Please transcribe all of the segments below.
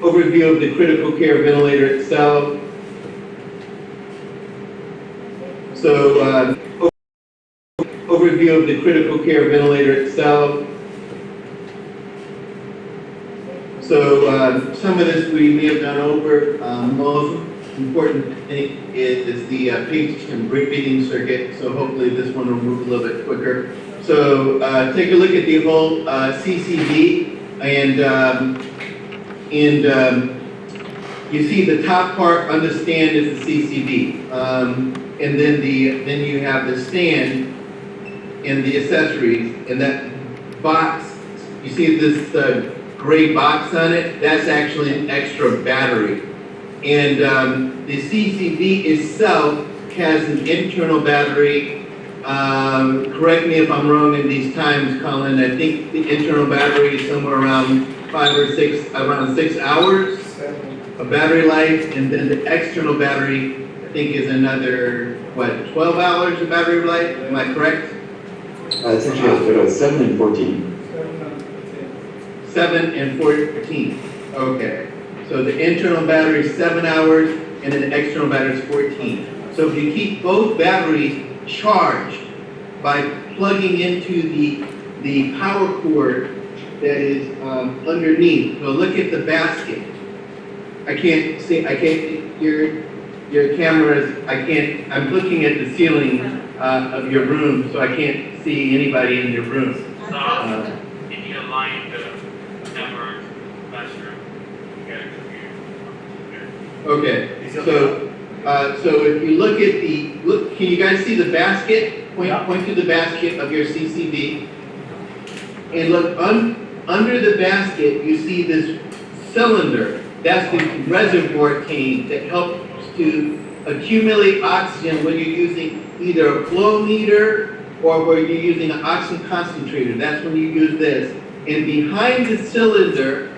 overview of the critical care ventilator itself. So, overview of the critical care ventilator itself. So, some of this we may have gone over. Most important thing is the patient breathing circuit. So hopefully this one will move a little bit quicker. So take a look at the whole CCV, and you see the top part on the stand is the CCV, and then you have the stand and the accessories, and that box. You see this gray box on it? That's actually an extra battery. And the CCV itself has an internal battery. Correct me if I'm wrong in these times, Colin. I think the internal battery is somewhere around 6 hours of battery life, and then the external battery, I think, is another 12 hours of battery life. Am I correct? It's actually 7 and 14. 7 and 14. Okay. So the internal battery is 7 hours, and then the external battery is 14. So if you keep both batteries charged by plugging into the power cord that is underneath. So look at the basket. Your cameras, I'm looking at the ceiling of your room, so I can't see anybody in your room. Can you align the camera faster? Okay, so if you look at can you guys see the basket? Point to the basket of your CCV, and look under the basket. You see this cylinder. That's the reservoir tank that helps to accumulate oxygen when you're using either a flow meter or where you're using an oxygen concentrator. That's when you use this. And behind the cylinder,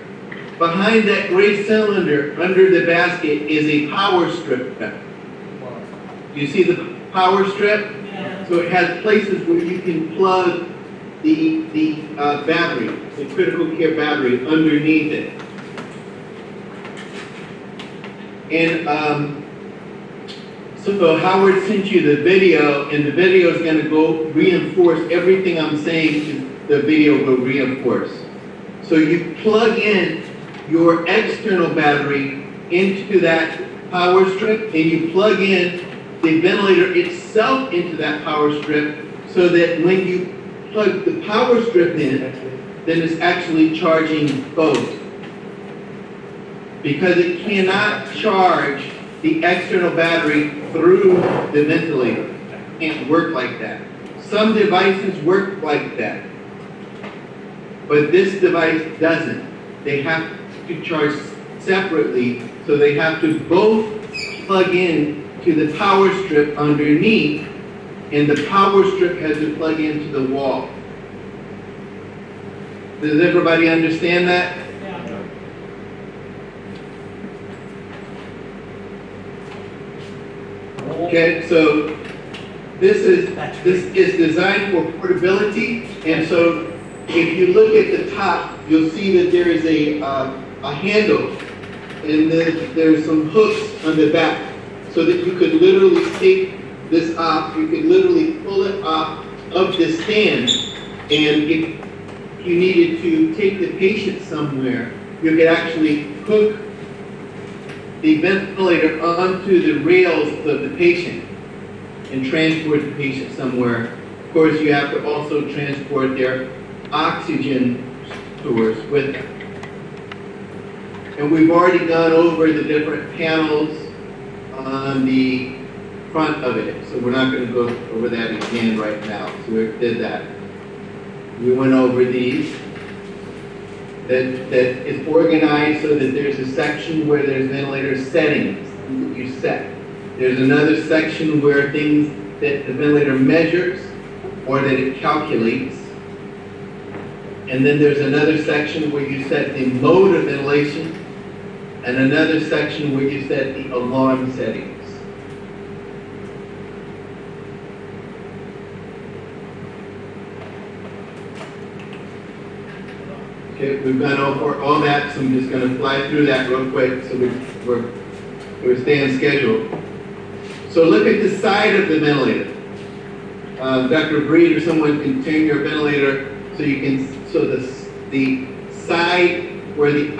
behind that gray cylinder, under the basket, is a power strip. Do you see the power strip? Yeah. So it has places where you can plug the battery, the critical care battery, underneath it. And so Howard sent you the video, and the video is going to go reinforce everything I'm saying. The video will reinforce. So you plug in your external battery into that power strip, and you plug in the ventilator itself into that power strip, so that when you plug the power strip in, then it's actually charging both. Because it cannot charge the external battery through the ventilator. It can't work like that. Some devices work like that, but this device doesn't. They have to charge separately, so they have to both plug in to the power strip underneath, and the power strip has to plug into the wall. Does everybody understand that? Yeah. Okay, so this is designed for portability, and so if you look at the top, you'll see that there is a handle, and then there's some hooks on the back, so that you could literally take this off. You could literally pull it off of the stand, and if you needed to take the patient somewhere, you could actually hook the ventilator onto the rails of the patient and transport the patient somewhere. Of course, you have to also transport their oxygen stores with them. And we've already gone over the different panels on the front of it, so we're not going to go over that again right now. So we did that. We went over these. That is organized so that there's a section where there's ventilator settings that you set. There's another section where things that the ventilator measures or that it calculates. And then there's another section where you set the mode of ventilation, and another section where you set the alarm settings. Okay, we've gone over all that, so I'm just gonna fly through that real quick, so we're staying scheduled. So look at the side of the ventilator. Dr. Breed or someone can turn your ventilator so you can, so the side where the